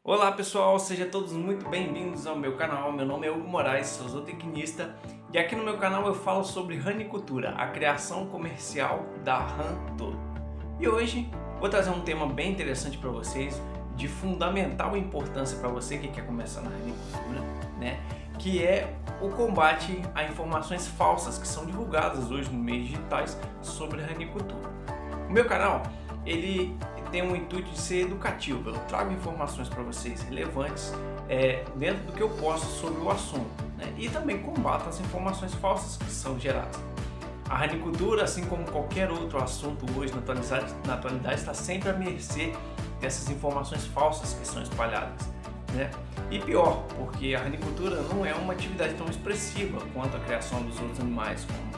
Olá pessoal, sejam todos muito bem-vindos ao meu canal. Meu nome é Hugo Moraes, sou zootecnista e aqui no meu canal eu falo sobre ranicultura, a criação comercial da rã touro. E hoje vou trazer um tema bem interessante para vocês, de fundamental importância para você que quer começar na ranicultura, né? Que é o combate a informações falsas que são divulgadas hoje no meios digitais sobre ranicultura. O meu canal, ele tem o intuito de ser educativo. Eu trago informações para vocês relevantes dentro do que eu posso sobre o assunto, né? E também combato as informações falsas que são geradas. A ranicultura, assim como qualquer outro assunto hoje na atualidade, está sempre à mercê dessas informações falsas que são espalhadas, né? E pior, porque a ranicultura não é uma atividade tão expressiva quanto a criação dos outros animais, como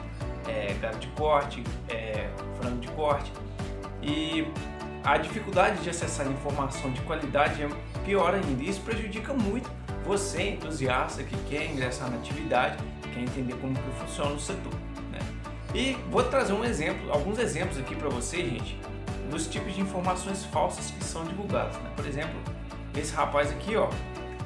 gado de corte, frango de corte. E a dificuldade de acessar informação de qualidade é pior ainda. Isso prejudica muito você, entusiasta, que quer ingressar na atividade, quer entender como que funciona o setor, né? E vou trazer alguns exemplos aqui para vocês, gente, dos tipos de informações falsas que são divulgadas, né? Por exemplo, esse rapaz aqui, ó,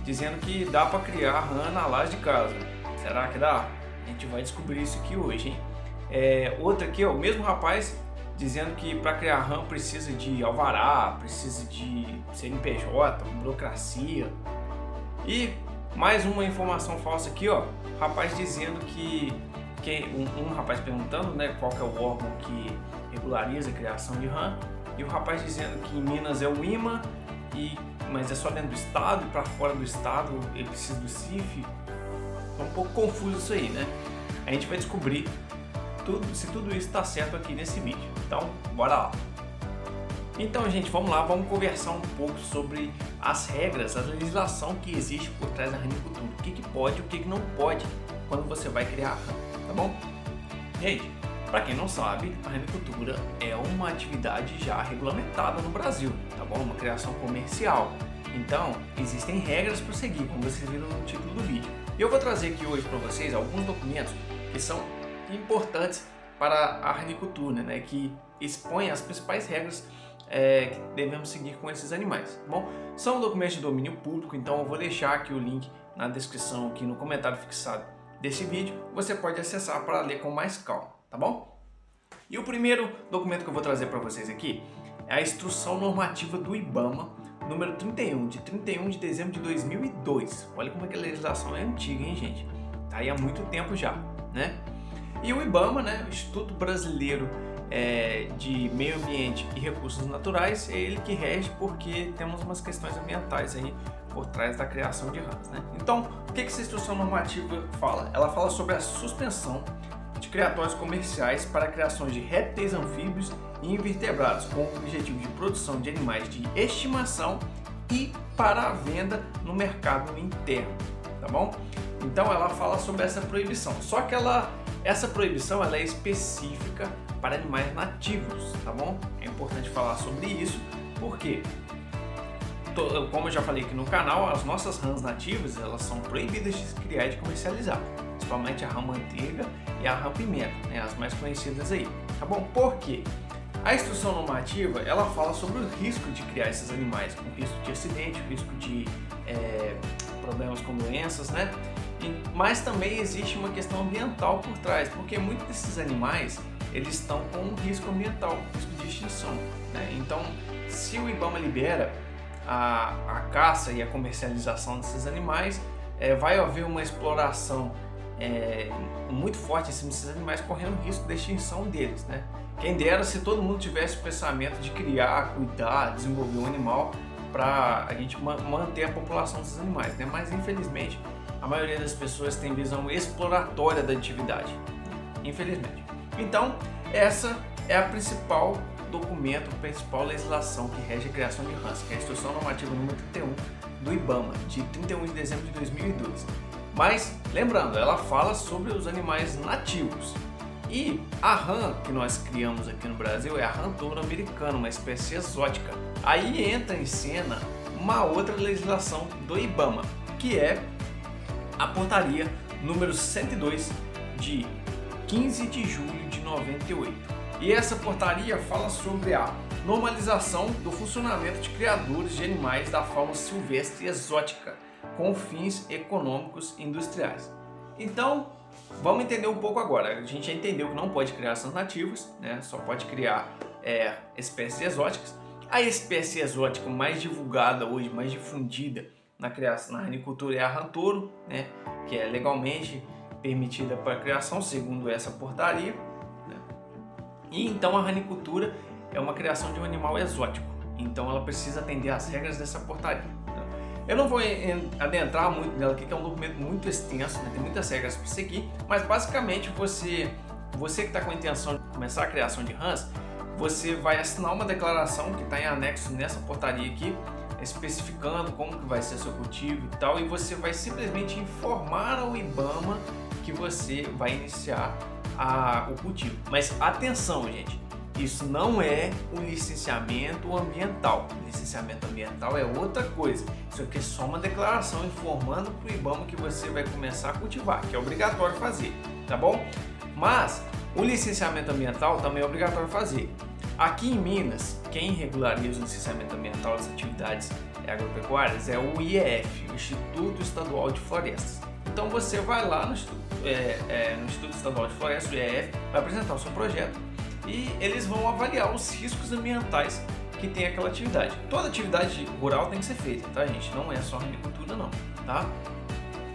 dizendo que dá para criar rã na laje de casa. Será que dá? A gente vai descobrir isso aqui hoje, hein? Outra aqui, ó, o mesmo rapaz dizendo que para criar rã precisa de alvará, precisa de CNPJ, burocracia. E mais uma informação falsa aqui, ó, rapaz dizendo que um rapaz perguntando, né, qual que é o órgão que regulariza a criação de rã, e o rapaz dizendo que em Minas é o IMA, mas é só dentro do estado, e para fora do estado ele precisa do CIF. É um pouco confuso isso aí, né? A gente vai descobrir se tudo isso está certo aqui nesse vídeo. Então, bora lá! Então, gente, vamos lá, vamos conversar um pouco sobre as regras, a legislação que existe por trás da ranicultura. O que pode e o que não pode quando você vai criar rã, tá bom? Gente, para quem não sabe, a ranicultura é uma atividade já regulamentada no Brasil, tá bom? Uma criação comercial. Então, existem regras para seguir, como vocês viram no título do vídeo. E eu vou trazer aqui hoje para vocês alguns documentos que são importantes para a ranicultura, né, que expõem as principais regras que devemos seguir com esses animais. Tá bom? São documentos de domínio público, então eu vou deixar aqui o link na descrição, aqui no comentário fixado desse vídeo. Você pode acessar para ler com mais calma, tá bom? E o primeiro documento que eu vou trazer para vocês aqui é a Instrução Normativa do IBAMA, número 31, de 31 de dezembro de 2002. Olha como é que a legislação é antiga, hein, gente? Tá aí há muito tempo já, né? E o IBAMA, né, o Instituto Brasileiro de Meio Ambiente e Recursos Naturais, é ele que rege, porque temos umas questões ambientais aí por trás da criação de rãs, né? Então, o que essa instrução normativa fala? Ela fala sobre a suspensão de criatórios comerciais para criações de répteis, anfíbios e invertebrados, com o objetivo de produção de animais de estimação e para a venda no mercado interno, tá bom? Então ela fala sobre essa proibição, só que essa proibição ela é específica para animais nativos, tá bom? É importante falar sobre isso, porque, como eu já falei aqui no canal, as nossas rãs nativas elas são proibidas de criar e de comercializar, principalmente a rã manteiga e a rã pimenta, né, as mais conhecidas aí, tá bom? Por quê? A instrução normativa ela fala sobre o risco de criar esses animais, com risco de acidente, risco de problemas com doenças, né? Mas também existe uma questão ambiental por trás, porque muitos desses animais eles estão com um risco ambiental, risco de extinção, né? Então, se o IBAMA libera a caça e a comercialização desses animais, vai haver uma exploração muito forte em cima desses animais, correndo risco de extinção deles, né? Quem dera se todo mundo tivesse o pensamento de criar, cuidar, desenvolver um animal para a gente manter a população desses animais, né? Mas infelizmente a maioria das pessoas tem visão exploratória da atividade, infelizmente. Então, essa é a principal documento, a principal legislação que rege a criação de rãs, que é a Instrução Normativa número 31 do IBAMA, de 31 de dezembro de 2002. Mas, lembrando, ela fala sobre os animais nativos. E a rã que nós criamos aqui no Brasil é a rã touro americana, uma espécie exótica. Aí entra em cena uma outra legislação do IBAMA, que é a portaria número 102 de 15 de julho de 98. E essa portaria fala sobre a normalização do funcionamento de criadores de animais da fauna silvestre e exótica com fins econômicos e industriais. Então, vamos entender um pouco agora. A gente já entendeu que não pode criar raças nativas, né? Só pode criar espécies exóticas. A espécie exótica mais divulgada hoje, mais difundida na criação, na ranicultura, é a rã-touro, né? Que é legalmente permitida para a criação, segundo essa portaria, né? E então a ranicultura é uma criação de um animal exótico, então ela precisa atender às regras dessa portaria. Eu não vou adentrar muito nela aqui, que é um documento muito extenso, né? Tem muitas regras para seguir, mas basicamente você que está com a intenção de começar a criação de rãs, você vai assinar uma declaração que está em anexo nessa portaria aqui, especificando como que vai ser seu cultivo e tal, e você vai simplesmente informar ao IBAMA que você vai iniciar o cultivo. Mas atenção, gente! Isso não é um licenciamento ambiental. O licenciamento ambiental é outra coisa. Isso aqui é só uma declaração informando para o IBAMA que você vai começar a cultivar, que é obrigatório fazer, tá bom? Mas o licenciamento ambiental também é obrigatório fazer. Aqui em Minas, quem regulariza o licenciamento ambiental das atividades agropecuárias é o IEF, o Instituto Estadual de Florestas. Então você vai lá no Instituto Estadual de Florestas, o IEF, vai apresentar o seu projeto e eles vão avaliar os riscos ambientais que tem aquela atividade. Toda atividade rural tem que ser feita, tá, gente? Não é só agricultura, não, tá?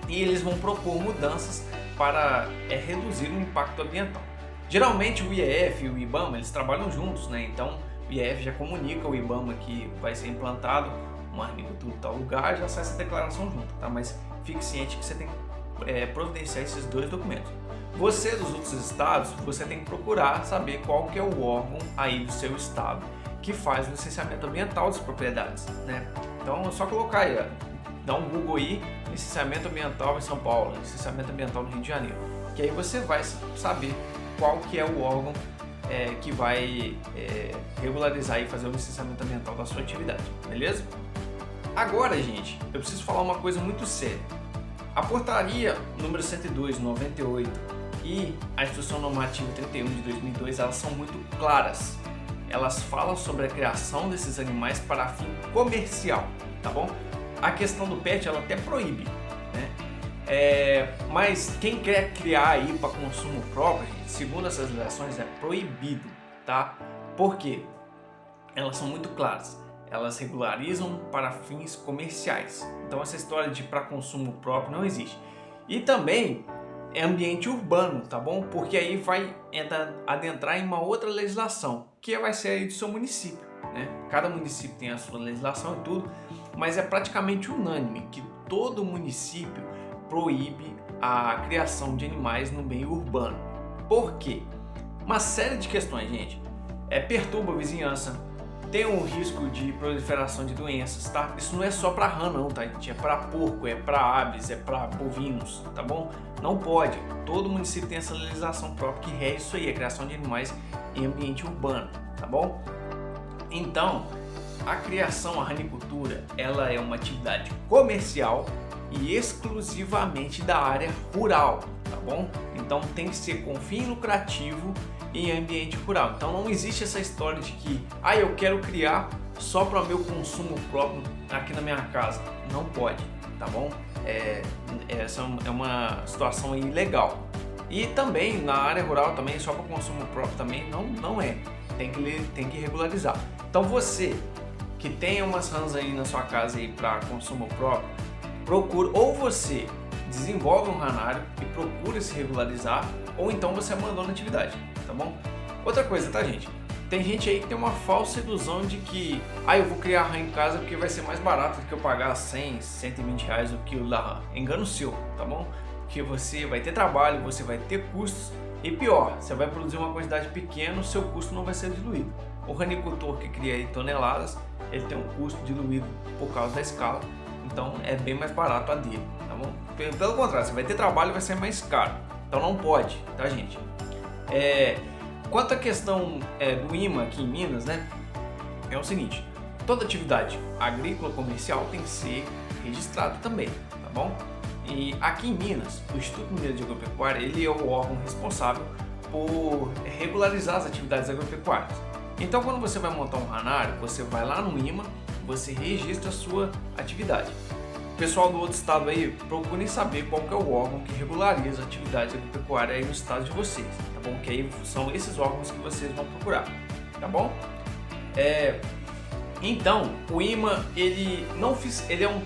E eles vão propor mudanças para reduzir o impacto ambiental. Geralmente o IEF e o IBAMA, eles trabalham juntos, né? Então o IEF já comunica ao IBAMA que vai ser implantado uma agricultura em tal lugar, já sai essa declaração junto, tá? Mas fique ciente que você tem que providenciar esses dois documentos. Você dos outros estados, você tem que procurar saber qual que é o órgão aí do seu estado que faz o licenciamento ambiental das propriedades, né? Então é só colocar aí, dá um Google aí, licenciamento ambiental em São Paulo, licenciamento ambiental no Rio de Janeiro, que aí você vai saber qual que é o órgão que vai regularizar e fazer o licenciamento ambiental da sua atividade, beleza? Agora, gente, eu preciso falar uma coisa muito séria. A portaria número 102/98 e a Instrução Normativa 31 de 2002, elas são muito claras. Elas falam sobre a criação desses animais para fim comercial, tá bom? A questão do pet, ela até proíbe, né? Mas quem quer criar aí para consumo próprio, gente, segundo essas legislações, é proibido, tá? Por quê? Elas são muito claras. Elas regularizam para fins comerciais. Então essa história de para consumo próprio não existe. E também é ambiente urbano, tá bom? Porque aí vai adentrar em uma outra legislação, que vai ser aí do seu município, né? Cada município tem a sua legislação e tudo, mas é praticamente unânime que todo município proíbe a criação de animais no meio urbano. Por quê? Uma série de questões, gente. Perturba a vizinhança, tem um risco de proliferação de doenças, tá? Isso não é só para rã não, tá, gente? É para porco, é para aves, é para bovinos, tá bom? Não pode. Todo município tem essa legislação própria que rege isso aí, a criação de animais em ambiente urbano, tá bom? Então, a criação, a ranicultura, ela é uma atividade comercial e exclusivamente da área rural, tá bom? Então tem que ser com fim lucrativo em ambiente rural. Então não existe essa história de que eu quero criar só para meu consumo próprio aqui na minha casa. Não pode, tá bom? Essa é uma situação ilegal. E também na área rural também só para consumo próprio também não é. Tem que regularizar. Então você que tem umas rãs aí na sua casa aí para consumo próprio, procura, ou você desenvolve um ranário e procura se regularizar, ou então você abandona a atividade, tá bom? Outra coisa, tá, gente? Tem gente aí que tem uma falsa ilusão de que eu vou criar rã em casa porque vai ser mais barato do que eu pagar 100, 120 reais o quilo da rã. Engano seu, tá bom? Porque você vai ter trabalho, você vai ter custos e pior, você vai produzir uma quantidade pequena, o seu custo não vai ser diluído. O ranicultor que cria aí toneladas, ele tem um custo diluído por causa da escala, então é bem mais barato a dele, tá bom? Pelo contrário, você vai ter trabalho e vai ser mais caro, então não pode, tá, gente? Quanto à questão do IMA aqui em Minas, né, é o seguinte: toda atividade agrícola comercial tem que ser registrada também, tá bom? E aqui em Minas, o Instituto Mineiro de Agropecuária, ele é o órgão responsável por regularizar as atividades agropecuárias. Então quando você vai montar um ranário, você vai lá no IMA, você registra a sua atividade. Pessoal do outro estado aí, procurem saber qual que é o órgão que regulariza a atividade agropecuária aí no estado de vocês, tá bom? Que aí são esses órgãos que vocês vão procurar, tá bom? Então, o IMA, ele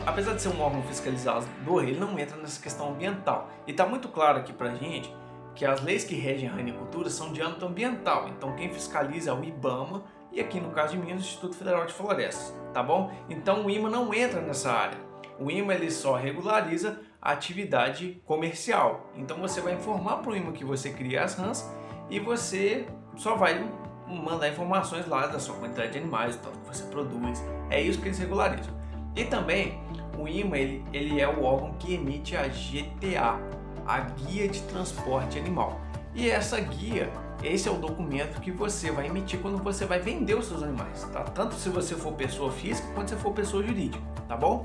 apesar de ser um órgão fiscalizador, ele não entra nessa questão ambiental. E tá muito claro aqui pra gente que as leis que regem a ranicultura são de âmbito ambiental. Então, quem fiscaliza é o IBAMA e aqui no caso de Minas, o Instituto Federal de Florestas, tá bom? Então, o IMA não entra nessa área. O IMA ele só regulariza a atividade comercial. Então você vai informar para o IMA que você cria as rãs e você só vai mandar informações lá da sua quantidade de animais, do tanto que você produz. É isso que eles regularizam. E também o IMA ele é o órgão que emite a GTA, a Guia de Transporte Animal. E essa guia, esse é o documento que você vai emitir quando você vai vender os seus animais, tá? Tanto se você for pessoa física quanto se for pessoa jurídica, tá bom?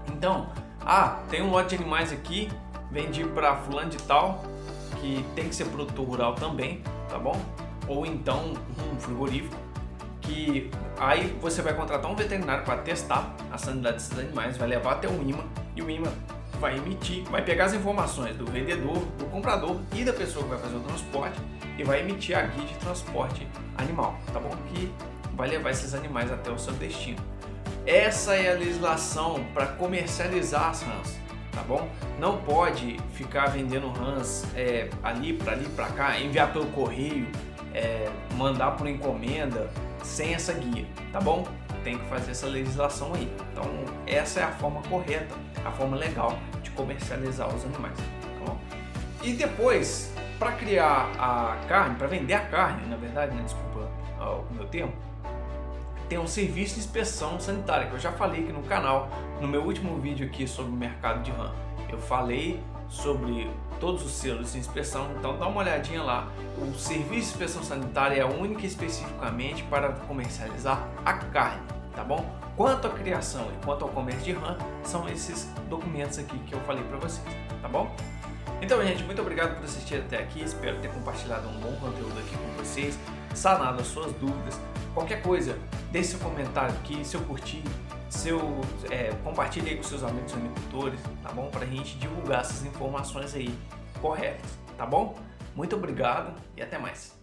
Então, tem um lote de animais aqui, vendi para fulano de tal, que tem que ser produtor rural também, tá bom? Ou então um frigorífico, que aí você vai contratar um veterinário para testar a sanidade desses animais, vai levar até o IMA e o IMA vai emitir, vai pegar as informações do vendedor, do comprador e da pessoa que vai fazer o transporte e vai emitir a guia de transporte animal, tá bom? Que vai levar esses animais até o seu destino. Essa é a legislação para comercializar as rãs, tá bom? Não pode ficar vendendo rãs ali para cá, enviar pelo correio, mandar por encomenda sem essa guia, tá bom? Tem que fazer essa legislação aí. Então essa é a forma correta, a forma legal de comercializar os animais, tá bom? E depois, para criar a carne, para vender a carne, na verdade, né? Desculpa o meu termo, tem um serviço de inspeção sanitária, que eu já falei aqui no canal, no meu último vídeo aqui sobre o mercado de rã. Eu falei sobre todos os selos de inspeção, então dá uma olhadinha lá. O serviço de inspeção sanitária é único e especificamente para comercializar a carne, tá bom? Quanto à criação e quanto ao comércio de rã, são esses documentos aqui que eu falei para vocês, tá bom? Então, gente, muito obrigado por assistir até aqui, espero ter compartilhado um bom conteúdo aqui com vocês, sanado as suas dúvidas. Qualquer coisa, deixe seu comentário aqui, se eu curtir, compartilhe aí com seus amigos agricultores, tá bom? Pra gente divulgar essas informações aí corretas, tá bom? Muito obrigado e até mais.